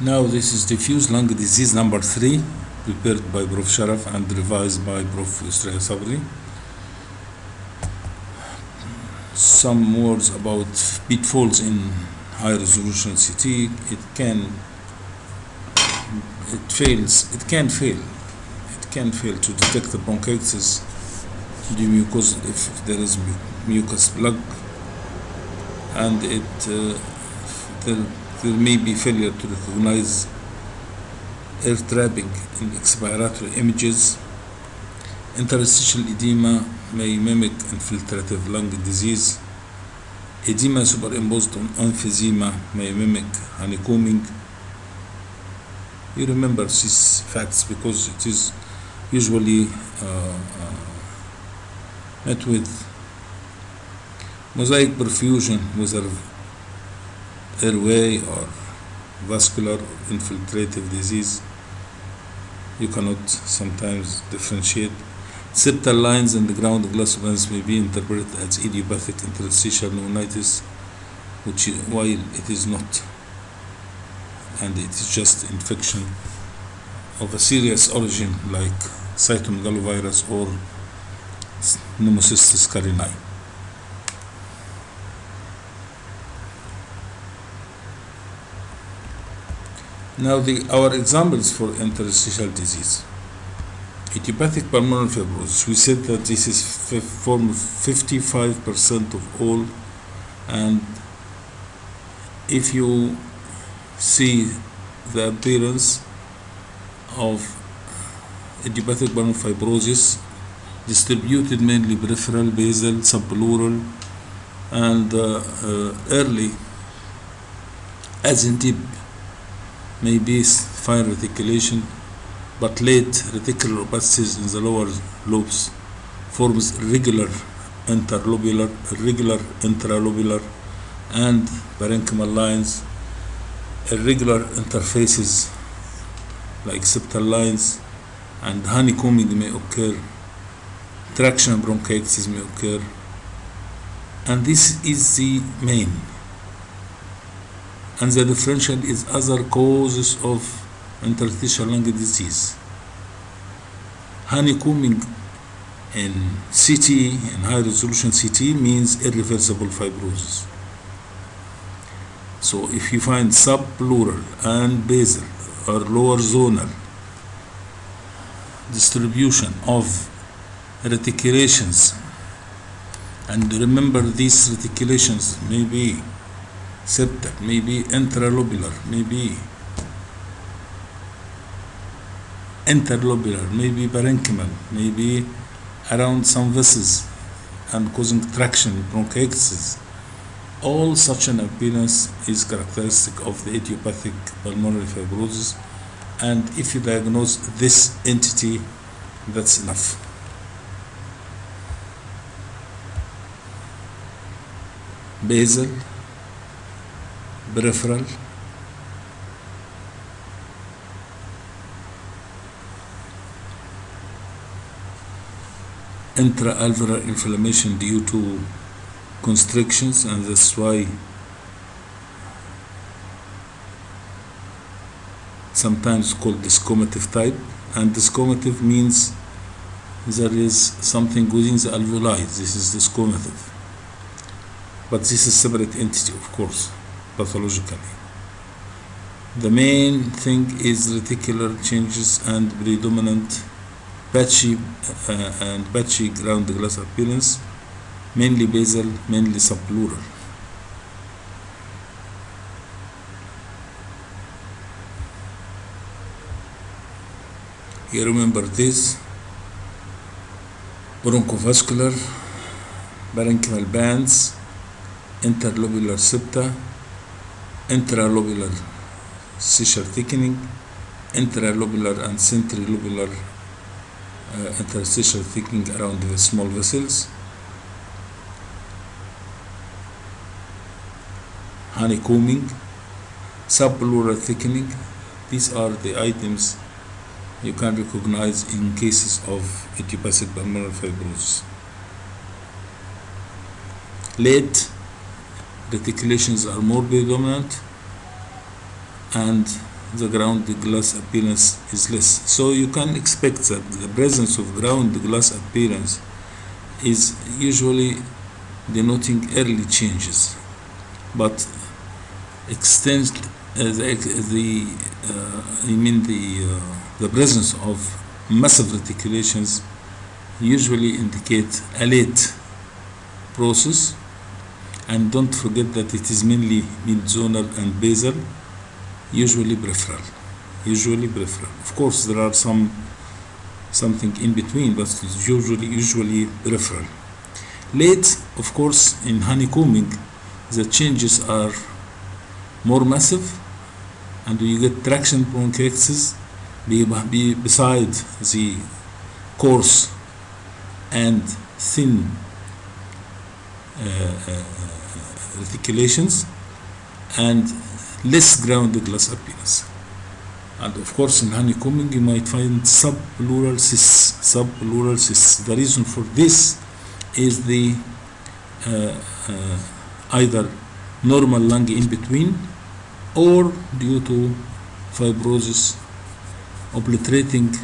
Now this is diffuse lung disease number 3, prepared by Prof. Sharaf and revised by Prof. Yusra Sabri. Some words about pitfalls in high resolution CT. It can fail to detect the bronchitis if there is mucus plug, and there may be failure to recognize air trapping in expiratory images. Interstitial edema may mimic infiltrative lung disease. Edema superimposed on emphysema may mimic honeycombing. You remember these facts because it is usually met with mosaic perfusion, whether airway or vascular or infiltrative disease. You cannot sometimes differentiate. Septal lines and the ground glass lines may be interpreted as idiopathic interstitial pneumonitis, while it is not, and it is just infection of a serious origin like cytomegalovirus or pneumocystis carinii. Now our examples for interstitial disease. Idiopathic pulmonary fibrosis. We said that this is form of 55% of all, and if you see the appearance of idiopathic pulmonary fibrosis distributed mainly peripheral, basal, subpleural, and early, as in deep, may be fine reticulation, but late reticular opacities in the lower lobes forms irregular interlobular, irregular intralobular, and parenchymal lines, irregular interfaces like septal lines, and honeycombing may occur, traction bronchiectasis may occur, and this is the main. And the differential is other causes of interstitial lung disease. Honeycombing in CT, in high resolution CT, means irreversible fibrosis. So if you find subpleural and basal or lower zonal distribution of reticulations, and remember these reticulations may be septal, may be intralobular, may be interlobular, may be parenchymal, may be around some vessels and causing traction, bronchiectasis. All such an appearance is characteristic of the idiopathic pulmonary fibrosis, and if you diagnose this entity, that's enough. Basal, peripheral, intra-alveolar inflammation due to constrictions, and that's why sometimes called desquamative type. And desquamative means there is something within the alveoli. This is desquamative, but this is a separate entity, of course, pathologically. The main thing is reticular changes and predominant patchy ground glass appearance, mainly basal, mainly subpleural. You remember this: bronchovascular, parenchymal bands, interlobular septa, intralobular suture thickening, intralobular and centrilobular interstitial thickening around the small vessels, honeycombing, subpleural thickening. These are the items you can recognize in cases of idiopathic pulmonary fibrosis. Late reticulations are more predominant, and the ground glass appearance is less. So you can expect that the presence of ground glass appearance is usually denoting early changes, but the presence of massive reticulations usually indicate a late process. And don't forget that it is mainly mid-zonal and basal, usually peripheral. Of course, there are something in between, but it's usually peripheral. Late, of course, in honeycombing, the changes are more massive, and you get traction bronchiectasis beside the coarse and thin reticulations, and less ground glass appearance. And of course, in honeycombing, you might find subpleural cysts. The reason for this is the either normal lung in between, or due to fibrosis obliterating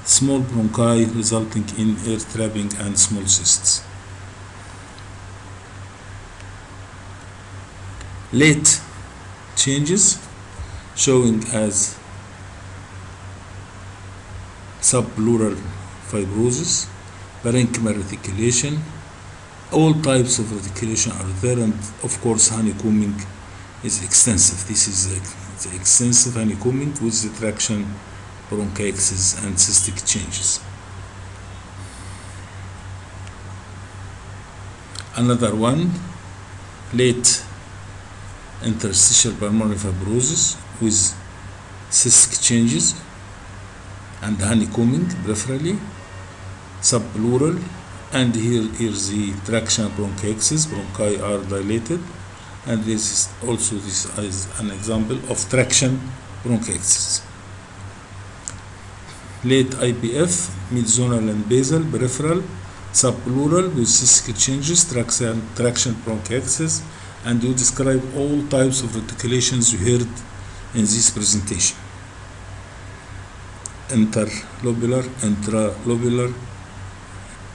small bronchi, resulting in air trapping and small cysts. Late changes showing as subpleural fibrosis, parenchymal reticulation. All types of reticulation are there, and of course honeycombing is extensive. This is the extensive honeycombing with the traction bronchiectasis and cystic changes. Another one, late interstitial pulmonary fibrosis with cystic changes and honeycombing peripherally, subpleural, and here's the traction bronchiectasis. Bronchi are dilated, and this is an example of traction bronchiectasis. Late IPF, mid-zonal and basal, peripheral, subpleural with cystic changes, traction bronchiectasis, and you describe all types of reticulations you heard in this presentation. Interlobular, intralobular,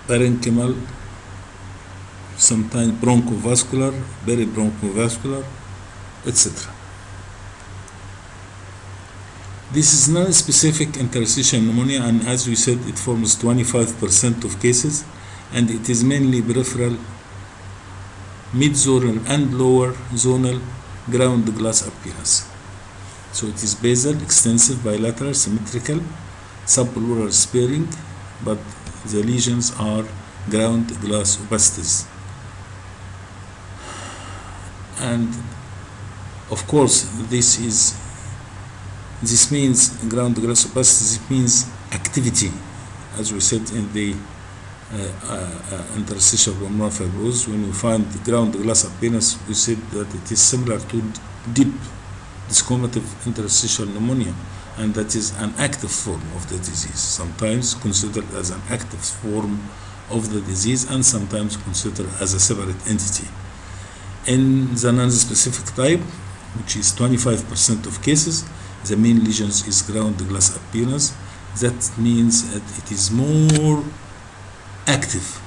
parenchymal, sometimes bronchovascular, peribronchovascular, etc. This is non-specific interstitial pneumonia, and as we said, it forms 25% of cases, and it is mainly peripheral, mid-zonal and lower zonal ground glass appearance. So it is basal, extensive, bilateral, symmetrical, subpleural sparing, but the lesions are ground glass opacities. And of course, this means ground glass opacity. It means activity, as we said in the interstitial pulmonary fibrosis. When we find the ground glass appearance, we said that it is similar to deep desquamative interstitial pneumonia, and that is an active form of the disease, sometimes considered as an active form of the disease and sometimes considered as a separate entity. In the non-specific type, which is 25% of cases, the main lesions is ground glass appearance. That means that it is more active.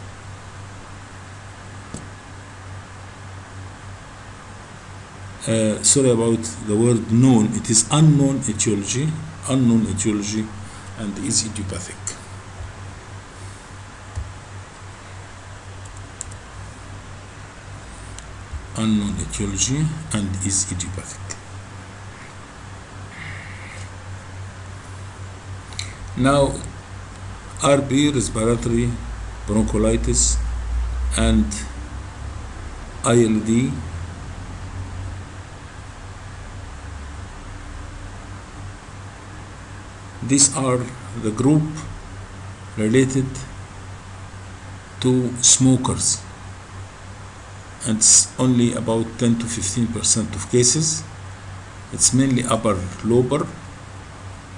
Sorry about the word known. It is unknown etiology, and is idiopathic. Unknown etiology and is idiopathic. Now, RB, respiratory bronchiolitis, and ILD, these are the group related to smokers, and it's only about 10 to 15% of cases. It's mainly upper lobar,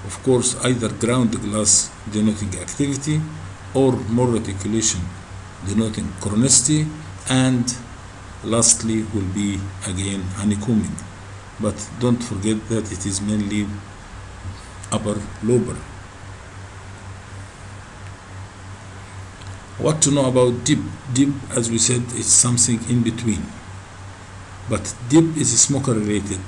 of course, either ground glass denoting activity or more reticulation denoting chronicity, and lastly will be again honeycombing. but don't forget that it is mainly upper lobar. What to know about dip? Dip, as we said, is something in between, but dip is smoker related,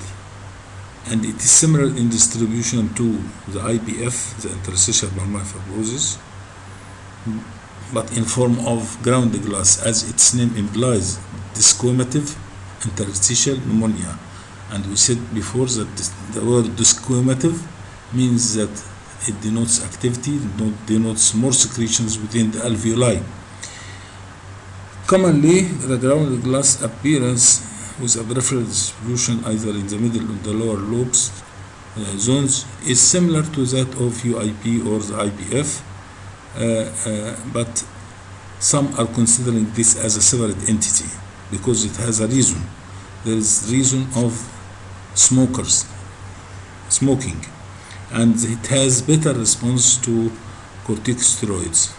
and it is similar in distribution to the IPF, the interstitial pulmonary fibrosis, but in form of ground glass, as its name implies, desquamative interstitial pneumonia. And we said before that the word desquamative means that it denotes activity, denotes more secretions within the alveoli. Commonly, the ground glass appearance with a peripheral distribution either in the middle or the lower lobes zones is similar to that of UIP or the IPF, but some are considering this as a separate entity because it has a reason. There is reason of smoking, and it has better response to corticosteroids.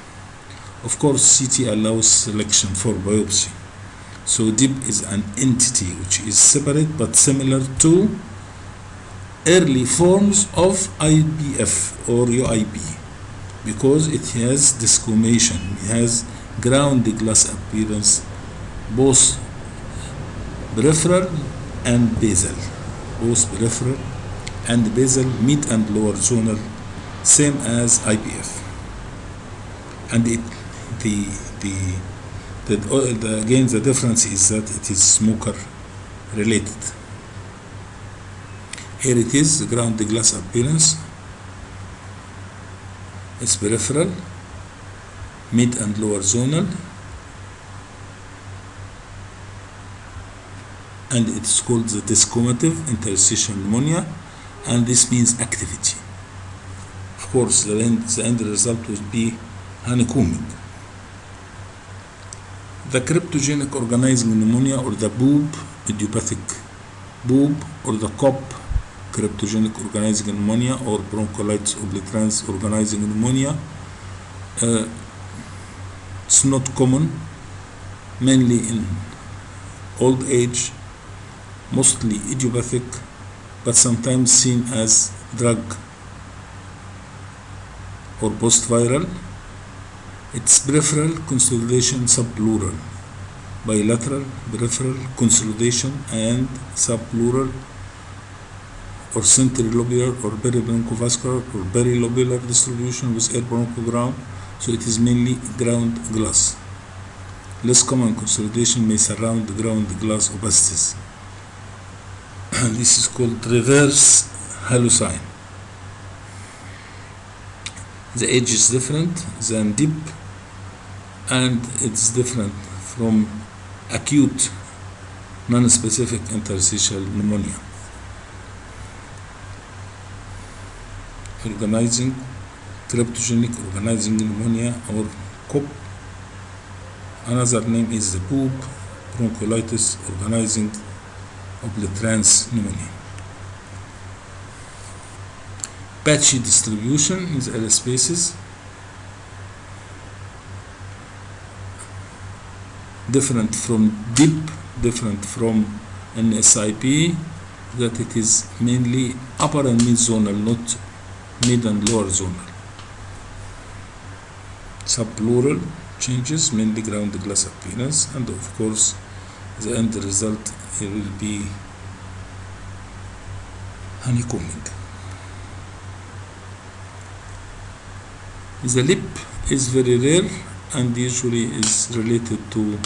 Of course, CT allows selection for biopsy. So DIP is an entity which is separate but similar to early forms of IPF or UIP because it has desquamation, it has ground glass appearance, both peripheral and basal, mid and lower zonal, same as IPF. And again, the difference is that it is smoker related. Here it is, the ground glass appearance is peripheral, mid and lower zonal, and it's called the desquamative interstitial pneumonia, and this means activity. Of course, the end result will be honeycombing. The cryptogenic organizing pneumonia, or the BOOP, idiopathic BOOP, or the COP, cryptogenic organizing pneumonia, or bronchiolitis obliterans organizing pneumonia, it's not common, mainly in old age, mostly idiopathic, but sometimes seen as drug or post-viral. It's peripheral consolidation subpleural, bilateral peripheral consolidation and subpleural, or centrilobular or peribronchovascular or perilobular distribution with air bronchogram, so it is mainly ground glass. Less common consolidation may surround the ground glass opacities. This is called reverse hallucine. The age is different than DIP, and it's different from acute non-specific interstitial pneumonia. Cryptogenic organizing pneumonia, or COP. Another name is the BOOP, bronchiolitis organizing obliterans pneumonia. Patchy distribution in the air spaces, different from DIP, different from NSIP, that it is mainly upper and mid zonal, not mid and lower zonal. Subpleural changes, mainly ground glass appearance, and of course the end result it will be honeycombing. The lip is very rare and usually is related to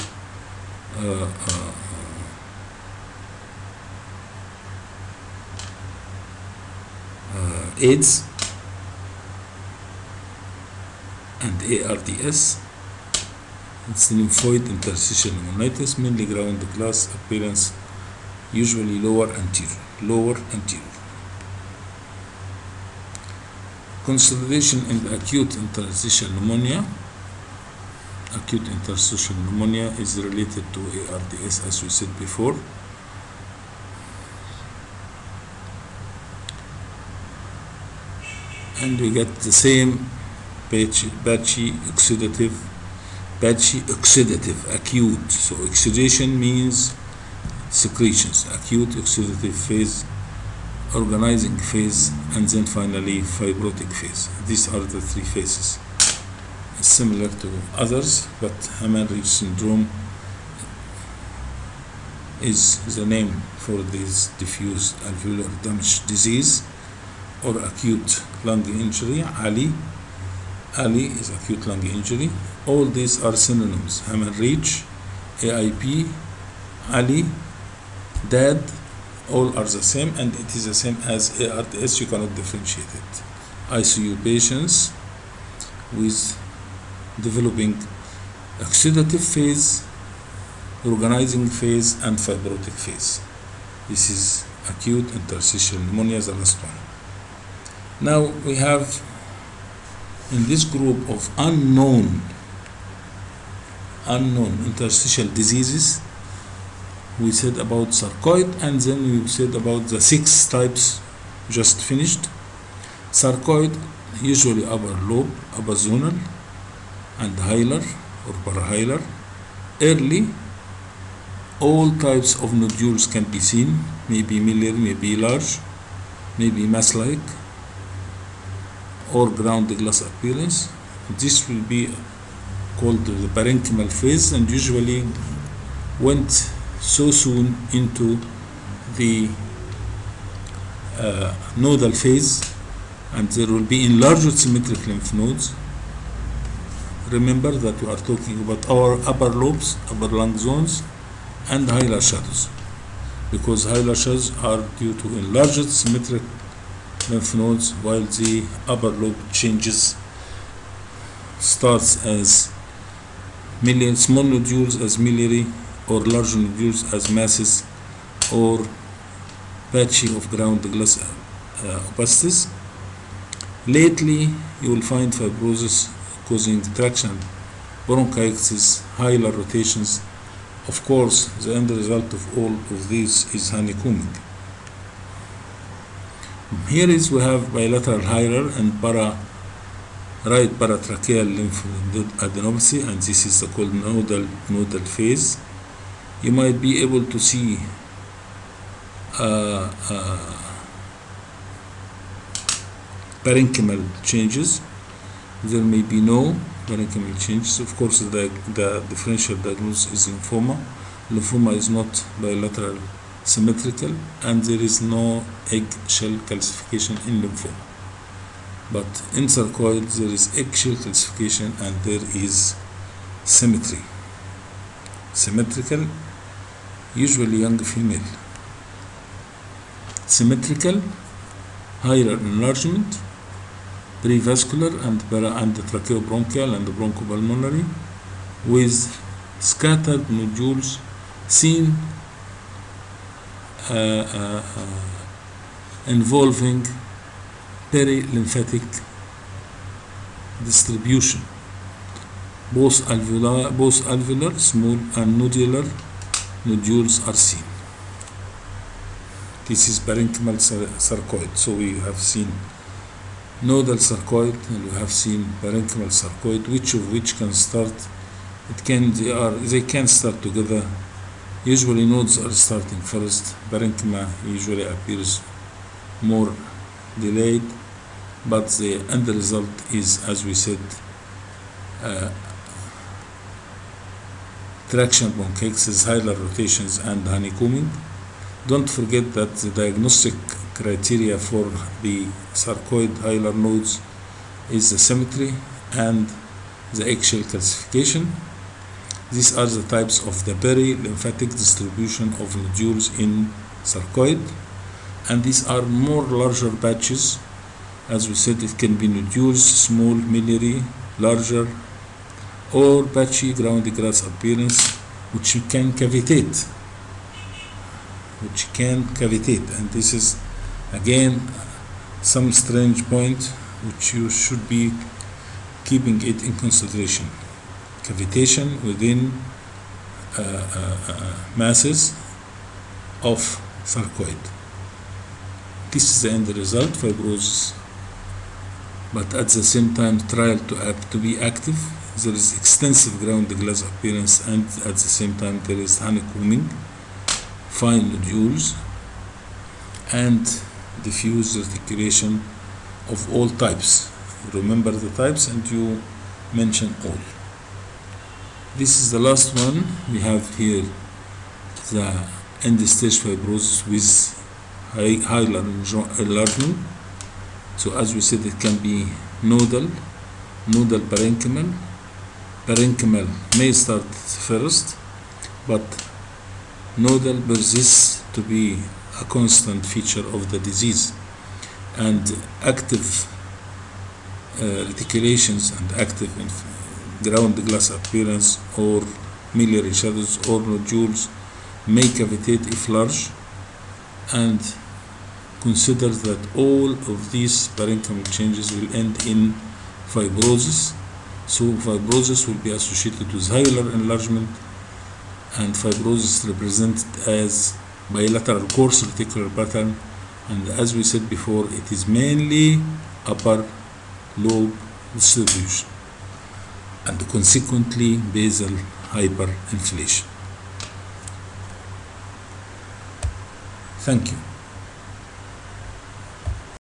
AIDS and ARDS. It's lymphoid interstitial pneumonitis, mainly ground glass appearance, usually lower anterior. Consolidation in the acute interstitial pneumonia. Acute interstitial pneumonia is related to ARDS, as we said before. And we get the same patchy oxidative acute. So exudation means secretions. Acute oxidative phase organizing phase, and then finally fibrotic phase. These are the three phases. It's similar to others, but Hammond-Ridge syndrome is the name for this diffuse alveolar damage disease or acute lung injury. Ali is acute lung injury. All these are synonyms. Hammond-Ridge, AIP, Ali, DAD, all are the same, and it is the same as ARDS. You cannot differentiate it. ICU patients with developing oxidative phase, organizing phase, and fibrotic phase. This is acute interstitial pneumonia, the last one. Now we have in this group of unknown interstitial diseases, we said about sarcoid, and then we said about the 6 types just finished. Sarcoid, usually upper lobe, upper zonal, and hilar or parahilar. Early, all types of nodules can be seen, maybe miliary, maybe large, maybe mass-like, or ground glass appearance. This will be called the parenchymal phase, and usually went so soon into the nodal phase, and there will be enlarged symmetric lymph nodes. Remember that we are talking about our upper lobes, upper lung zones, and hilar shadows, because hilar shadows are due to enlarged symmetric lymph nodes, while the upper lobe changes, starts as small nodules as miliary, or large nodules as masses, or patchy of ground glass opacities. Lately, you will find fibrosis causing traction, bronchiectasis, hilar rotations. Of course, the end result of all of these is honeycombing. Here is we have bilateral hilar and right paratracheal lymph adenopathy, and this is called nodal phase. You might be able to see parenchymal changes. There may be no parenchymal changes. Of course, the differential diagnosis is lymphoma. Lymphoma is not bilateral symmetrical, and there is no eggshell calcification in lymphoma. But in sarcoid, there is eggshell calcification and there is symmetry. Symmetrical, usually young female. Symmetrical, hilar enlargement, prevascular and tracheobronchial and bronchopulmonary, with scattered nodules seen involving perilymphatic distribution. Both alveolar, small, and nodular nodules are seen. This is parenchymal sarcoid. So we have seen nodal sarcoid and we have seen parenchymal sarcoid, which can start. They can start together. Usually nodes are starting first. Parenchyma usually appears more delayed, but the end result is, as we said, traction, bronchiectasis, hilar rotations, and honeycombing. Don't forget that the diagnostic criteria for the sarcoid hilar nodes is the symmetry and the eggshell calcification. These are the types of the perilymphatic distribution of nodules in sarcoid, and these are more larger patches. As we said, it can be nodules, small, miliary, larger, or patchy ground glass appearance, which can cavitate. And this is again some strange point which you should be keeping it in consideration. Cavitation within masses of sarcoid. This is the end result, fibrosis, but at the same time trial to be active. There is extensive ground glass appearance, and at the same time there is honeycombing, fine nodules, and diffuse reticulation of all types. Remember the types and you mention all. This is the last one. We have here the end-stage fibrosis with hilar enlargement. So as we said, it can be nodal, parenchymal. Parenchymal may start first, but nodal persists to be a constant feature of the disease, and active reticulations and active ground glass appearance or miliary shadows or nodules may cavitate if large, and consider that all of these parenchymal changes will end in fibrosis. So fibrosis will be associated with hilar enlargement, and fibrosis represented as bilateral coarse reticular pattern, and as we said before, it is mainly upper lobe distribution and consequently basal hyperinflation. Thank you.